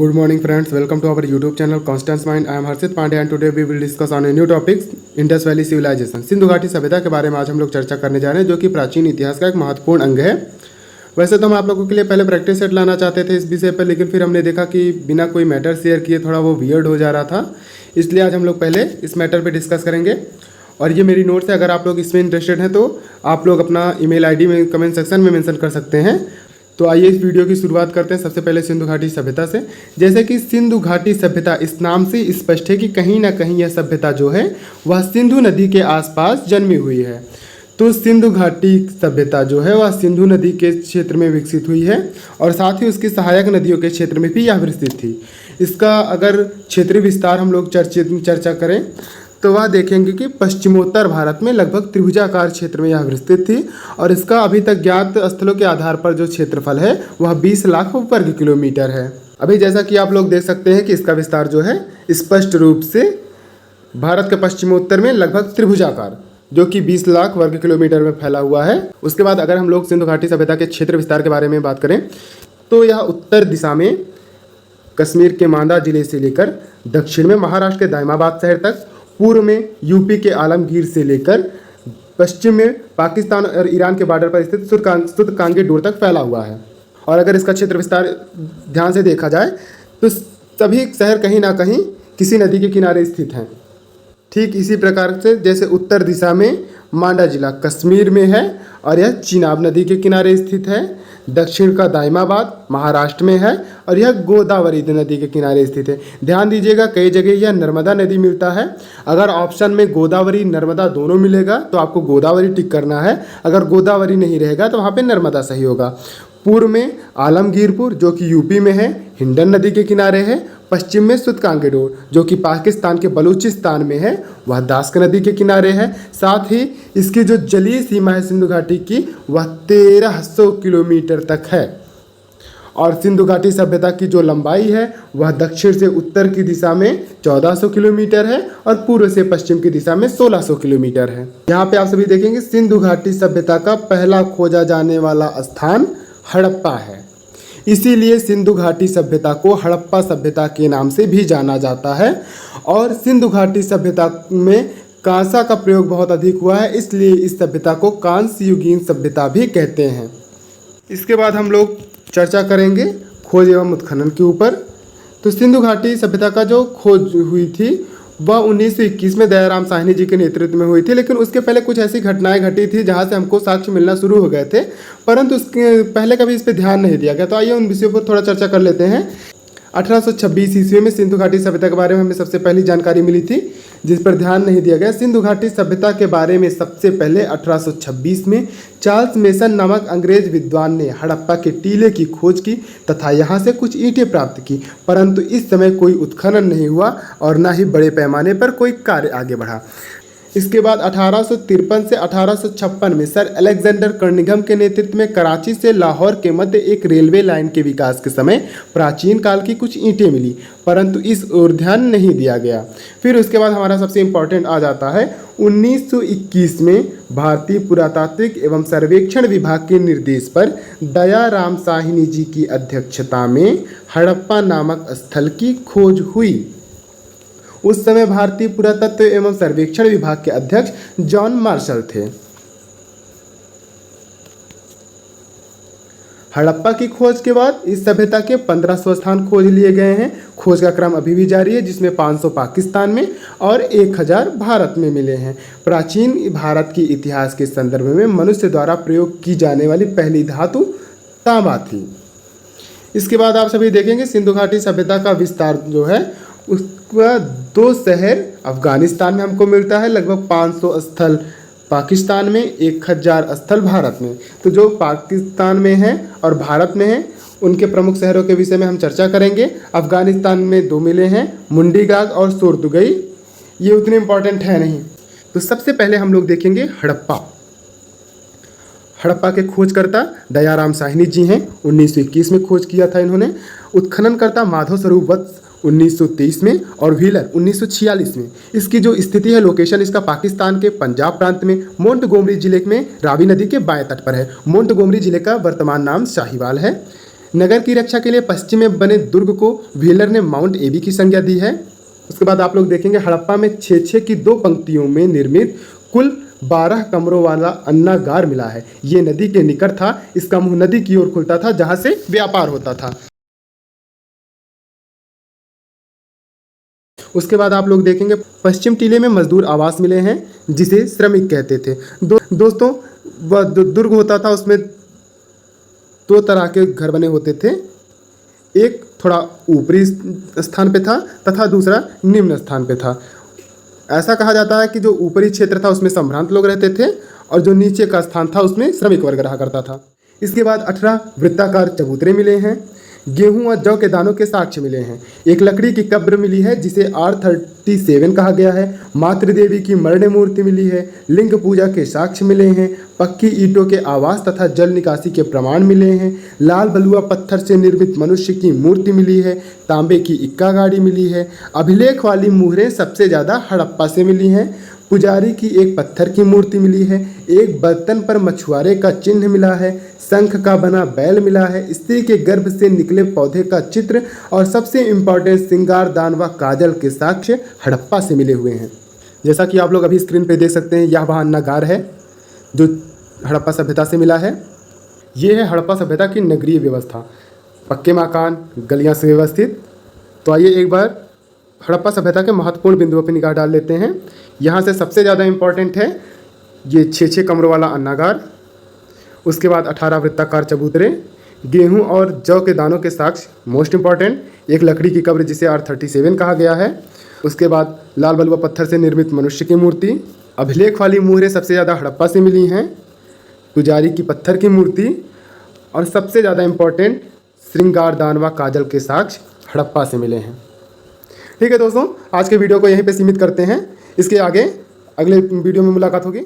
Good morning friends, welcome to our YouTube channel Constance Mind. I am Harshit Pandey and today we will discuss on a new topic Indus Valley Civilization. Sindhu घाटी सभ्यता के बारे में आज हम लोग चर्चा करने जा रहे हैं जो कि प्राचीन इतिहास का एक महत्वपूर्ण अंग है। वैसे तो हम आप लोगों के लिए पहले प्रैक्टिस सेट लाना चाहते थे इस विषय पर, लेकिन फिर हमने देखा कि बिना कोई मैटर शेयर किए थोड़ा वो वियर्ड हो जा रहा था, इसलिए आज हम लोग पहले इस मैटर पर डिस्कस करेंगे। और ये मेरी नोट्स है, अगर आप लोग इसमें इंटरेस्टेड हैं तो आप लोग अपना ईमेल आईडी में कमेंट सेक्शन में मेंशन कर सकते हैं। तो आइए इस वीडियो की शुरुआत करते हैं सबसे पहले सिंधु घाटी सभ्यता से। जैसे कि सिंधु घाटी सभ्यता इस नाम से स्पष्ट है कि कहीं ना कहीं यह सभ्यता जो है वह सिंधु नदी के आसपास जन्मी हुई है। तो सिंधु घाटी सभ्यता जो है वह सिंधु नदी के क्षेत्र में विकसित हुई है और साथ ही उसकी सहायक नदियों के क्षेत्र में भी यह विकसित थी। इसका अगर क्षेत्रीय विस्तार हम लोग चर्चा करें तो वह देखेंगे कि पश्चिमोत्तर भारत में लगभग त्रिभुजाकार क्षेत्र में यह विस्तृत थी और इसका अभी तक ज्ञात स्थलों के आधार पर जो क्षेत्रफल है वह 20 लाख वर्ग किलोमीटर है। अभी जैसा कि आप लोग देख सकते हैं कि इसका विस्तार जो है स्पष्ट रूप से भारत के पश्चिमोत्तर में लगभग त्रिभुजाकार जो कि 20 लाख वर्ग किलोमीटर में फैला हुआ है। उसके बाद अगर हम लोग सिंधु घाटी सभ्यता के क्षेत्र विस्तार के बारे में बात करें तो यह उत्तर दिशा में कश्मीर के मांदा जिले से लेकर दक्षिण में महाराष्ट्र के दाइमाबाद शहर तक, पूर्व में यूपी के आलमगीर से लेकर पश्चिम में पाकिस्तान और ईरान के बॉर्डर पर स्थित सुतकांगी डोर तक फैला हुआ है। और अगर इसका क्षेत्र विस्तार ध्यान से देखा जाए तो सभी शहर कहीं ना कहीं किसी नदी के किनारे स्थित हैं। ठीक इसी प्रकार से जैसे उत्तर दिशा में मांडा जिला कश्मीर में है और यह चिनाब नदी के किनारे स्थित है, दक्षिण का दाइमाबाद महाराष्ट्र में है और यह गोदावरी नदी के किनारे स्थित है। ध्यान दीजिएगा कई जगह यह नर्मदा नदी मिलता है। अगर ऑप्शन में गोदावरी नर्मदा दोनों मिलेगा तो आपको गोदावरी टिक करना है, अगर गोदावरी नहीं रहेगा तो वहाँ पे नर्मदा सही होगा। पूर्व में आलमगीरपुर जो कि यूपी में है, हिंडन नदी के किनारे है। पश्चिम में सुतकांगी डोर जो कि पाकिस्तान के बलूचिस्तान में है, वह दास्क नदी के किनारे है। साथ ही इसकी जो जलीय सीमा है सिंधु घाटी की वह 1300 किलोमीटर तक है। और सिंधु घाटी सभ्यता की जो लंबाई है वह दक्षिण से उत्तर की दिशा में 1400 किलोमीटर है और पूर्व से पश्चिम की दिशा में 1600 किलोमीटर है। यहाँ पे आप सभी देखेंगे सिंधु घाटी सभ्यता का पहला खोजा जाने वाला स्थान हड़प्पा है, इसीलिए सिंधु घाटी सभ्यता को हड़प्पा सभ्यता के नाम से भी जाना जाता है। और सिंधु घाटी सभ्यता में कांसा का प्रयोग बहुत अधिक हुआ है, इसलिए इस सभ्यता को कांस्य युगीन सभ्यता भी कहते हैं। इसके बाद हम लोग चर्चा करेंगे खोज एवं उत्खनन के ऊपर। तो सिंधु घाटी सभ्यता का जो खोज हुई थी वह 1921 में दयाराम साहनी जी के नेतृत्व में हुई थी, लेकिन उसके पहले कुछ ऐसी घटनाएं घटी थी जहां से हमको साक्ष्य मिलना शुरू हो गए थे, परंतु उसके पहले कभी इस पर ध्यान नहीं दिया गया। तो आइए उन विषयों पर थोड़ा चर्चा कर लेते हैं। 1826 ईस्वी में सिंधु घाटी सभ्यता के बारे में हमें सबसे पहली जानकारी मिली थी जिस पर ध्यान नहीं दिया गया। सिंधु घाटी सभ्यता के बारे में सबसे पहले 1826 में चार्ल्स मेसन नामक अंग्रेज विद्वान ने हड़प्पा के टीले की खोज की तथा यहाँ से कुछ ईंटें प्राप्त की, परंतु इस समय कोई उत्खनन नहीं हुआ और न ही बड़े पैमाने पर कोई कार्य आगे बढ़ा। इसके बाद 1853 से 1856 में सर अलेक्जेंडर कर्निघम के नेतृत्व में कराची से लाहौर के मध्य एक रेलवे लाइन के विकास के समय प्राचीन काल की कुछ ईंटें मिली, परंतु इस ओर ध्यान नहीं दिया गया। फिर उसके बाद हमारा सबसे इम्पोर्टेंट आ जाता है 1921 में भारतीय पुरातात्विक एवं सर्वेक्षण विभाग के निर्देश पर दयाराम साहनी जी की अध्यक्षता में हड़प्पा नामक स्थल की खोज हुई। उस समय भारतीय पुरातत्व एवं सर्वेक्षण विभाग के अध्यक्ष जॉन मार्शल थे। हड़प्पा की खोज के बाद इस सभ्यता के 1500 स्थान खोज लिए गए हैं। खोज का क्रम अभी भी जारी है, जिसमें 500 पाकिस्तान में और 1000 भारत में मिले हैं। प्राचीन भारत के इतिहास के संदर्भ में मनुष्य द्वारा प्रयोग की जाने वाली पहली धातु तांबा थी। इसके बाद आप सभी देखेंगे सिंधु घाटी सभ्यता का विस्तार जो है उसका 2 शहर अफगानिस्तान में हमको मिलता है, लगभग 500 स्थल पाकिस्तान में, 1000 स्थल भारत में। तो जो पाकिस्तान में है और भारत में है उनके प्रमुख शहरों के विषय में हम चर्चा करेंगे। अफगानिस्तान में 2 मिले हैं, मुंडीगाग और सोरदुगई, ये उतने इम्पॉर्टेंट है नहीं। तो सबसे पहले हम लोग देखेंगे हड़प्पा। हड़प्पा के खोजकर्ता दयाराम साहनी जी हैं, 1921 में खोज किया था इन्होंने। उत्खननकर्ता माधव स्वरूप वत्स 1923 में और व्हीलर 1946 में। इसकी जो स्थिति है, लोकेशन इसका पाकिस्तान के पंजाब प्रांत में मोंटगोमरी जिले में रावी नदी के बाएं तट पर है। मोंटगोमरी जिले का वर्तमान नाम शाहीवाल है। नगर की रक्षा के लिए पश्चिम में बने दुर्ग को व्हीलर ने माउंट एबी की संज्ञा दी है। उसके बाद आप लोग देखेंगे हड़प्पा में 6-6 की 2 पंक्तियों में निर्मित कुल 12 कमरों वाला अन्नागार मिला है। ये नदी के निकट था, इसका मुंह नदी की ओर खुलता था जहां से व्यापार होता था। उसके बाद आप लोग देखेंगे पश्चिम टीले में मजदूर आवास मिले हैं जिसे श्रमिक कहते थे। दोस्तों वह दुर्ग होता था, उसमें 2 तरह के घर बने होते थे, एक थोड़ा ऊपरी स्थान पे था तथा दूसरा निम्न स्थान पे था। ऐसा कहा जाता है कि जो ऊपरी क्षेत्र था उसमें संभ्रांत लोग रहते थे और जो नीचे का स्थान था उसमें श्रमिक वर्ग रहा करता था। इसके बाद 18 वृत्ताकार चबूतरे मिले हैं। गेहूं और जौ के दानों के साक्ष्य मिले हैं। एक लकड़ी की कब्र मिली है जिसे R37 कहा गया है। मातृदेवी की मर्ण मूर्ति मिली है। लिंग पूजा के साक्ष्य मिले हैं। पक्की ईंटों के आवास तथा जल निकासी के प्रमाण मिले हैं। लाल बलुआ पत्थर से निर्मित मनुष्य की मूर्ति मिली है। तांबे की इक्का गाड़ी मिली है। अभिलेख वाली मुहरें सबसे ज़्यादा हड़प्पा से मिली हैं। पुजारी की एक पत्थर की मूर्ति मिली है। एक बर्तन पर मछुआरे का चिन्ह मिला है। शंख का बना बैल मिला है। स्त्री के गर्भ से निकले पौधे का चित्र और सबसे इम्पॉर्टेंट श्रृंगारदान व काजल के साक्ष्य हड़प्पा से मिले हुए हैं। जैसा कि आप लोग अभी स्क्रीन पे देख सकते हैं, यह वह अन्नागार है जो हड़प्पा सभ्यता से मिला है। ये है हड़प्पा सभ्यता की नगरीय व्यवस्था, पक्के मकान, गलियां से व्यवस्थित। तो आइए एक बार हड़प्पा सभ्यता के महत्वपूर्ण बिंदुओं पर निगाह डाल लेते हैं। यहाँ से सबसे ज़्यादा इम्पॉर्टेंट है ये 6-6 कमरों वाला अन्नागार। उसके बाद 18 वृत्ताकार चबूतरे, गेहूं और जौ के दानों के साक्ष्य मोस्ट इंपॉर्टेंट, एक लकड़ी की कब्र जिसे R37 कहा गया है। उसके बाद लाल बलुआ पत्थर से निर्मित मनुष्य की मूर्ति। अभिलेख वाली मुहरें सबसे ज़्यादा हड़प्पा से मिली हैं। पुजारी की पत्थर की मूर्ति और सबसे ज़्यादा इम्पॉर्टेंट श्रृंगारदान व काजल के साक्ष्य हड़प्पा से मिले हैं। ठीक है दोस्तों, आज के वीडियो को यहीं पे सीमित करते हैं। इसके आगे अगले वीडियो में मुलाकात होगी।